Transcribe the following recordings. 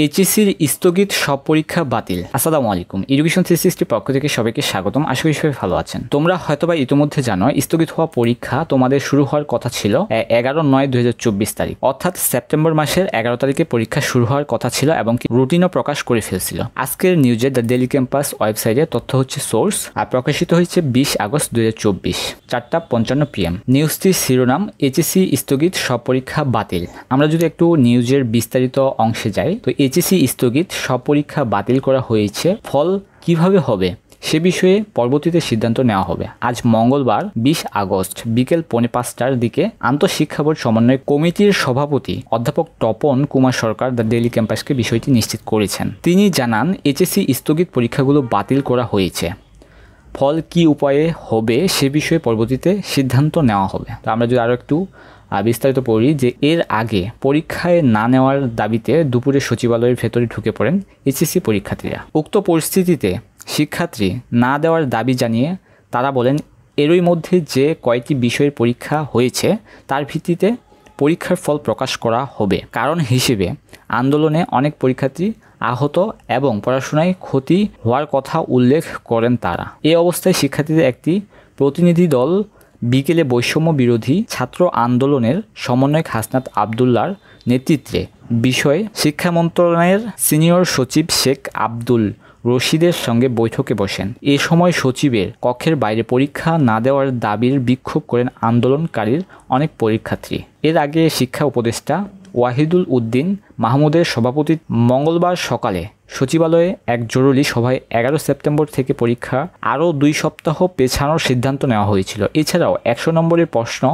এইচএসসির স্থগিত সব পরীক্ষা বাতিল। আসসালামু আলাইকুম, এডুকেশন 360 পক্ষ থেকে সবাইকে স্বাগতম। আশা করি সবাই ভালো আছেন। তোমরা হয়তোবা ইতিমধ্যে জানো স্থগিত হওয়া পরীক্ষা তোমাদের শুরু হওয়ার কথা ছিল 11/9/2024 তারিখ, অর্থাৎ সেপ্টেম্বর মাসের 11 তারিখে পরীক্ষা শুরু হওয়ার কথা ছিল এবং রুটিনও প্রকাশ করে ফেলছিল। আজকের নিউজে দ্য ডেইলি ক্যাম্পাস ওয়েবসাইটে তথ্য হচ্ছে সোর্স, আর প্রকাশিত হয়েছে 20 আগস্ট 2024 4:55 PM। নিউজটির শিরোনাম এইচএসসি স্থগিত সব পরীক্ষা বাতিল। আমরা যদি একটু নিউজের বিস্তারিত অংশে যাই, তো এইচএসসি স্থগিত সব পরীক্ষা বাতিল করা হয়েছে। ফল কিভাবে হবে সে বিষয়ে পরবর্তীতে সিদ্ধান্ত নেওয়া হবে। আজ মঙ্গলবার 20 আগস্ট বিকেল 5:45টার দিকে আন্তঃশিক্ষা বোর্ড সমন্বয় কমিটির সভাপতি অধ্যাপক তপন কুমার সরকার দ্য ডেইলি ক্যাম্পাসকে বিষয়টি নিশ্চিত করেছেন। তিনি জানান, এইচএসসি স্থগিত পরীক্ষাগুলো বাতিল করা হয়েছে। ফল কি উপায়ে হবে সে বিষয়ে পরবর্তীতে সিদ্ধান্ত নেওয়া হবে। তো আমরা যদি আরও একটু বিস্তারিত পড়ি যে এর আগে পরীক্ষায় না নেওয়ার দাবিতে দুপুরে সচিবালয়ের ভেতরে ঢুকে পড়েন এইচএসসি পরীক্ষার্থীরা। উক্ত পরিস্থিতিতে শিক্ষার্থী না দেওয়ার দাবি জানিয়ে তারা বলেন, এরই মধ্যে যে কয়েকটি বিষয়ের পরীক্ষা হয়েছে তার ভিত্তিতে পরীক্ষার ফল প্রকাশ করা হবে। কারণ হিসেবে আন্দোলনে অনেক পরীক্ষার্থী আহত এবং পড়াশোনায় ক্ষতি হওয়ার কথা উল্লেখ করেন তারা। এই অবস্থায় শিক্ষার্থীদের একটি প্রতিনিধি দল বিকেলে বৈষম্য বিরোধী ছাত্র আন্দোলনের সমন্বয়ক হাসনাত আবদুল্লার নেতৃত্বে বিষয়ে শিক্ষা মন্ত্রণালয়ের সিনিয়র সচিব শেখ আব্দুল রশিদের সঙ্গে বৈঠকে বসেন। এ সময় সচিবের কক্ষের বাইরে পরীক্ষা না দেওয়ার দাবির বিক্ষোভ করেন আন্দোলনকারীর অনেক পরীক্ষার্থী। এর আগে শিক্ষা উপদেষ্টা ওয়াহিদুল উদ্দিন মাহমুদের সভাপতিত্বে মঙ্গলবার সকালে সচিবালয়ে এক জরুরি সভায় 11 সেপ্টেম্বর থেকে পরীক্ষা আরও 2 সপ্তাহ পেছানোর সিদ্ধান্ত নেওয়া হয়েছিল। এছাড়াও 100 নম্বরের প্রশ্ন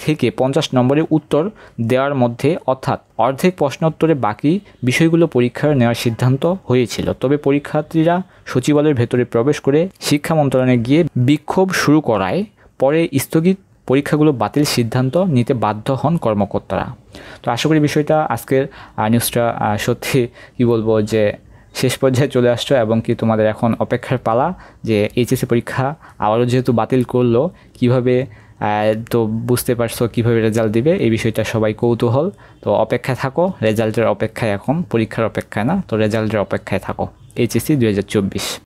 থেকে 50 নম্বরের উত্তর দেওয়ার মধ্যে, অর্থাৎ অর্ধেক প্রশ্নোত্তরে বাকি বিষয়গুলো পরীক্ষার নেওয়ার সিদ্ধান্ত হয়েছিল। তবে পরীক্ষার্থীরা সচিবালয়ের ভেতরে প্রবেশ করে শিক্ষা মন্ত্রণালয়ে গিয়ে বিক্ষোভ শুরু করায় পরে স্থগিত পরীক্ষাগুলো বাতিল সিদ্ধান্ত নিতে বাধ্য হন কর্মকর্তারা। তো আশা করি বিষয়টা আজকের নিউজটা সত্যি কি বলবো যে শেষ পর্যায়ে চলে আসছো এবং কি তোমাদের এখন অপেক্ষার পালা যে এইচএসসি পরীক্ষা আবারও যেহেতু বাতিল করলো কিভাবে, তো বুঝতে পারছো কীভাবে রেজাল্ট দিবে এই বিষয়টা সবাই কৌতূহল। তো অপেক্ষায় থাকো, রেজাল্টের অপেক্ষায়, এখন পরীক্ষার অপেক্ষায় না, তো রেজাল্টের অপেক্ষায় থাকো। এইচএসসি 2024।